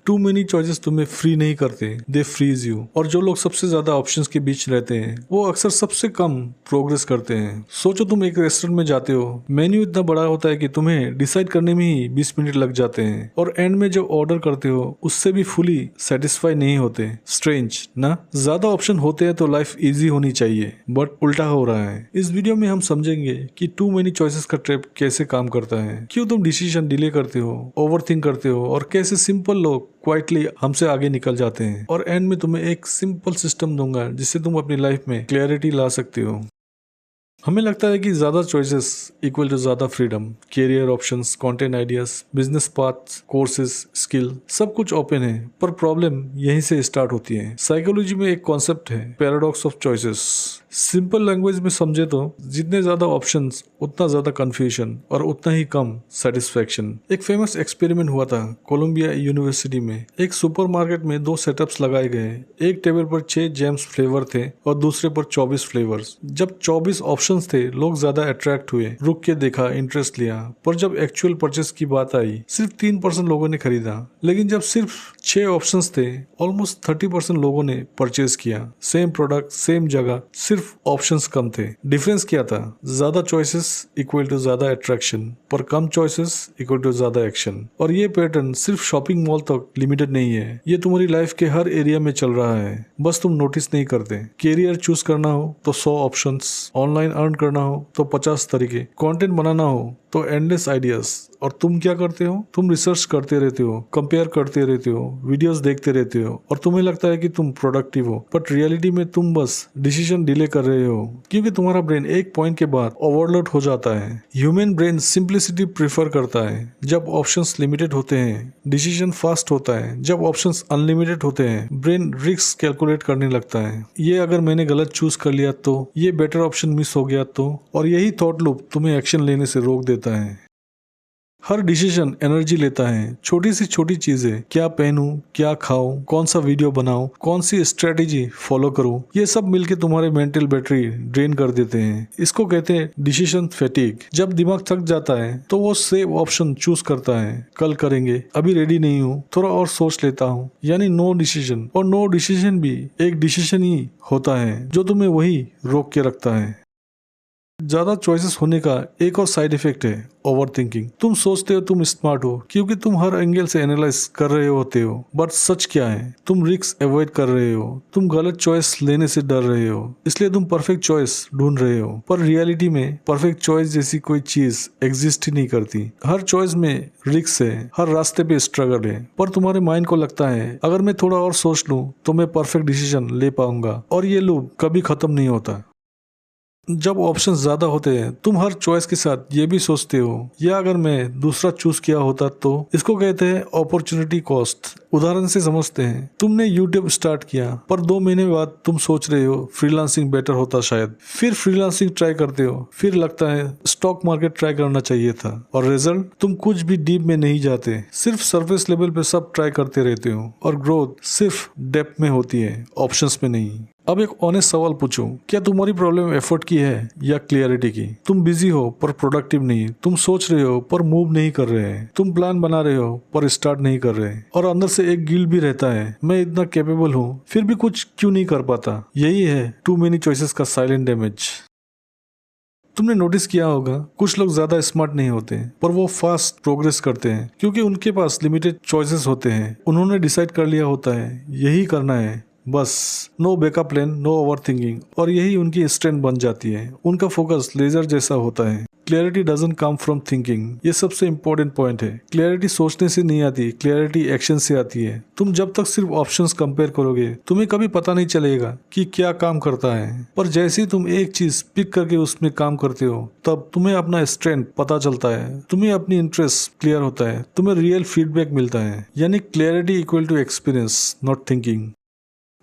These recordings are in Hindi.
टू मेनी चॉइसेस तुम्हें फ्री नहीं करते, दे फ्रीज यू। और जो लोग सबसे ज्यादा ऑप्शंस के बीच रहते हैं वो अक्सर सबसे कम प्रोग्रेस करते हैं। सोचो तुम एक रेस्टोरेंट में जाते हो, मेन्यू इतना बड़ा होता है कि तुम्हें डिसाइड करने में ही 20 मिनट लग जाते हैं और एंड में जो ऑर्डर करते हो उससे भी फुली सेटिस्फाई नहीं होते। स्ट्रेंज ना? ज्यादा ऑप्शन होते हैं तो लाइफ इजी होनी चाहिए, बट उल्टा हो रहा है। इस वीडियो में हम समझेंगे कि टू मेनी चॉइसेस का ट्रैप कैसे काम करता है, क्यों तुम डिसीजन डिले करते हो, ओवरथिंक करते हो और कैसे सिंपल लोग क्वाइटली हमसे आगे निकल जाते हैं। और एंड में तुम्हें एक सिंपल सिस्टम दूंगा जिससे तुम अपनी लाइफ में क्लैरिटी ला सकते हो। हमें लगता है कि ज्यादा चॉइसेस इक्वल टू ज्यादा freedom. Career options, content ideas, business paths, courses, skill, सब कुछ ओपन है। पर प्रॉब्लम यहीं से स्टार्ट होती है। साइकोलॉजी में एक कॉन्सेप्ट है, paradox of choices. Simple language में समझे तो जितने ज्यादा ऑप्शंस उतना ज्यादा कंफ्यूजन और उतना ही कम सेटिस्फेक्शन। एक फेमस एक्सपेरिमेंट हुआ था कोलंबिया यूनिवर्सिटी में। एक सुपरमार्केट में दो सेटअप्स लगाए गए। एक टेबल पर 6 जेम्स फ्लेवर थे और दूसरे पर 24 फ्लेवर्स। जब 24 ऑप्शंस थे, लोग ज्यादा अट्रैक्ट हुए, रुक के देखा, इंटरेस्ट लिया। पर जब एक्चुअल परचेस की बात आई, सिर्फ 3% लोगों ने खरीदा। लेकिन जब सिर्फ 6 ऑप्शंस थे, ऑलमोस्ट 30% लोगों ने परचेस किया। सेम प्रोडक्ट, सेम जगह, सिर्फ ऑप्शंस कम थे। डिफरेंस क्या था? ज्यादा चॉइसेस इक्वल टू ज्यादा अट्रैक्शन, पर कम चॉइसेस इक्वल टू ज्यादा एक्शन। और ये पैटर्न सिर्फ शॉपिंग मॉल तक लिमिटेड नहीं है, ये तुम्हारी लाइफ के हर एरिया में चल रहा है, बस तुम नोटिस नहीं करते। कैरियर चूज करना हो तो 100 ऑप्शंस, ऑनलाइन अर्न करना हो तो 50 तरीके, कंटेंट बनाना हो तो एंडलेस आइडियाज। और तुम क्या करते हो? तुम रिसर्च करते रहते हो, कंपेयर करते रहते हो, वीडियोस देखते रहते हो और तुम्हें लगता है कि तुम प्रोडक्टिव हो, बट रियलिटी में तुम बस डिसीजन डिले कर रहे हो, क्योंकि तुम्हारा ब्रेन एक पॉइंट के बाद ओवरलोड हो जाता है। ह्यूमन ब्रेन सिंप्लिसिटी प्रेफर करता है। जब ऑप्शंस लिमिटेड होते हैं, डिसीजन फास्ट होता है। जब ऑप्शंस अनलिमिटेड होते हैं, ब्रेन रिस्क कैलकुलेट करने लगता है। ये अगर मैंने गलत चूज कर लिया तो, ये बेटर ऑप्शन मिस हो गया तो, और यही थॉट लूप तुम्हें एक्शन लेने से रोक देता है। हर डिसीजन एनर्जी लेता है। छोटी सी छोटी चीजें, क्या पहनूं, क्या खाऊं, कौन सा वीडियो बनाऊं, कौन सी स्ट्रेटेजी फॉलो करूं, ये सब मिलके तुम्हारे मेंटल बैटरी ड्रेन कर देते हैं। इसको कहते हैं डिसीजन फैटिग। जब दिमाग थक जाता है तो वो सेव ऑप्शन चूज करता है। कल करेंगे, अभी रेडी नहीं हूँ, थोड़ा और सोच लेता हूँ, यानी नो डिसीजन। और नो डिसीजन भी एक डिसीजन ही होता है जो तुम्हें वही रोक के रखता है। ज्यादा चॉइसेस होने का एक और साइड इफेक्ट है ओवर थिंकिंग। तुम सोचते हो तुम स्मार्ट हो क्योंकि तुम हर एंगल से एनालाइज कर रहे होते हो, बट सच क्या है? तुम रिस्क अवॉइड कर रहे हो, तुम गलत चॉइस लेने से डर रहे हो, इसलिए तुम परफेक्ट चॉइस ढूंढ रहे हो। पर रियलिटी में परफेक्ट चॉइस जैसी कोई चीज एग्जिस्ट ही नहीं करती। हर चॉइस में रिस्क है, हर रास्ते पे स्ट्रगल है। पर तुम्हारे माइंड को लगता है अगर मैं थोड़ा और सोच लूं तो मैं परफेक्ट डिसीजन ले पाऊंगा, और ये लूप कभी खत्म नहीं होता। जब ऑप्शन ज्यादा होते हैं, तुम हर चॉइस के साथ ये भी सोचते हो, या अगर मैं दूसरा चूज किया होता तो। इसको कहते हैं अपॉर्चुनिटी कॉस्ट। उदाहरण से समझते हैं, तुमने यूट्यूब स्टार्ट किया, पर 2 महीने बाद तुम सोच रहे हो फ्रीलांसिंग बेटर होता शायद। फिर फ्रीलांसिंग ट्राई करते हो, फिर लगता है स्टॉक मार्केट ट्राई करना चाहिए था, और रिजल्ट? तुम कुछ भी डीप में नहीं जाते, सिर्फ सरफेस लेवल पे सब ट्राई करते रहते हो। और ग्रोथ सिर्फ डेप्थ में होती है, ऑप्शंस में नहीं। अब एक ऑनेस्ट सवाल पूछूं, क्या तुम्हारी प्रॉब्लम एफर्ट की है या क्लियरिटी की? तुम बिजी हो पर प्रोडक्टिव नहीं, तुम सोच रहे हो पर मूव नहीं कर रहे हैं, तुम प्लान बना रहे हो पर स्टार्ट नहीं कर रहे, और अंदर से एक गिल्ट भी रहता है, मैं इतना कैपेबल हूँ फिर भी कुछ क्यों नहीं कर पाता। यही है टू मेनी चॉइसेस का साइलेंट डैमेज। तुमने नोटिस किया होगा, कुछ लोग ज्यादा स्मार्ट नहीं होते पर वो फास्ट प्रोग्रेस करते हैं क्योंकि उनके पास लिमिटेड चॉइसेस होते हैं। उन्होंने डिसाइड कर लिया होता है यही करना है, बस। No backup plan, no over thinking, और यही उनकी स्ट्रेंथ बन जाती है। उनका फोकस लेजर जैसा होता है। Clarity doesn't come from thinking, ये सबसे इम्पोर्टेंट पॉइंट है। क्लैरिटी सोचने से नहीं आती, क्लैरिटी एक्शन से आती है। तुम जब तक सिर्फ ऑप्शंस कंपेयर करोगे, तुम्हें कभी पता नहीं चलेगा कि क्या काम करता है। पर जैसे ही तुम एक चीज पिक करके उसमें काम करते हो, तब तुम्हें अपना स्ट्रेंथ पता चलता है, तुम्हें अपनी इंटरेस्ट क्लियर होता है, तुम्हें रियल फीडबैक मिलता है। यानी clarity equal to experience, not thinking.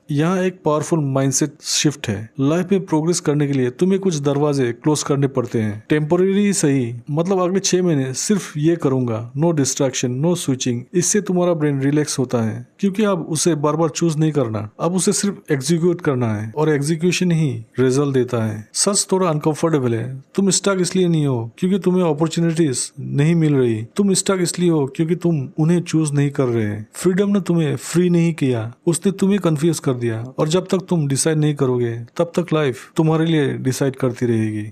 यहाँ एक पावरफुल माइंडसेट शिफ्ट है। लाइफ में प्रोग्रेस करने के लिए तुम्हें कुछ दरवाजे क्लोज करने पड़ते हैं, टेम्पोररी ही सही। मतलब अगले 6 महीने सिर्फ ये करूंगा, नो डिस्ट्रैक्शन, नो स्विचिंग। इससे तुम्हारा ब्रेन रिलैक्स होता है, क्योंकि अब उसे बार बार चूज नहीं करना, अब उसे सिर्फ एग्जीक्यूट करना है, और एग्जीक्यूशन ही रिजल्ट देता है। सच थोड़ा अनकंफर्टेबल है। तुम स्टक इसलिए नहीं हो क्योंकि तुम्हें अपॉर्चुनिटीज नहीं मिल रही, तुम स्टक इसलिए हो क्योंकि तुम उन्हें चूज नहीं कर रहे। फ्रीडम ने तुम्हें फ्री नहीं किया, उसने तुम्हें कंफ्यूज कर दिया। और जब तक तुम डिसाइड नहीं करोगे तब तक लाइफ तुम्हारे लिए डिसाइड करती रहेगी।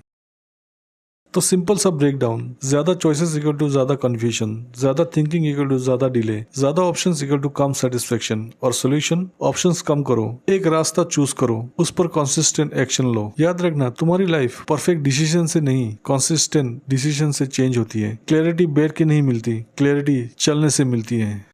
तो सिंपल सा ब्रेक डाउन, ज्यादा चॉइसेस इक्वल टू ज्यादा कंफ्यूजन, ज्यादा थिंकिंग इक्वल टू ज्यादा डिले, ज्यादा ऑप्शंस इक्वल टू कम सेटिस्फेक्शन। और सोल्यूशन, ऑप्शंस कम करो, एक रास्ता चूज करो, उस पर कंसिस्टेंट एक्शन लो। याद रखना, तुम्हारी लाइफ परफेक्ट डिसीजन से नहीं, कंसिस्टेंट डिसीजन से चेंज होती है। क्लैरिटी बैठ के नहीं मिलती, क्लैरिटी चलने से मिलती है।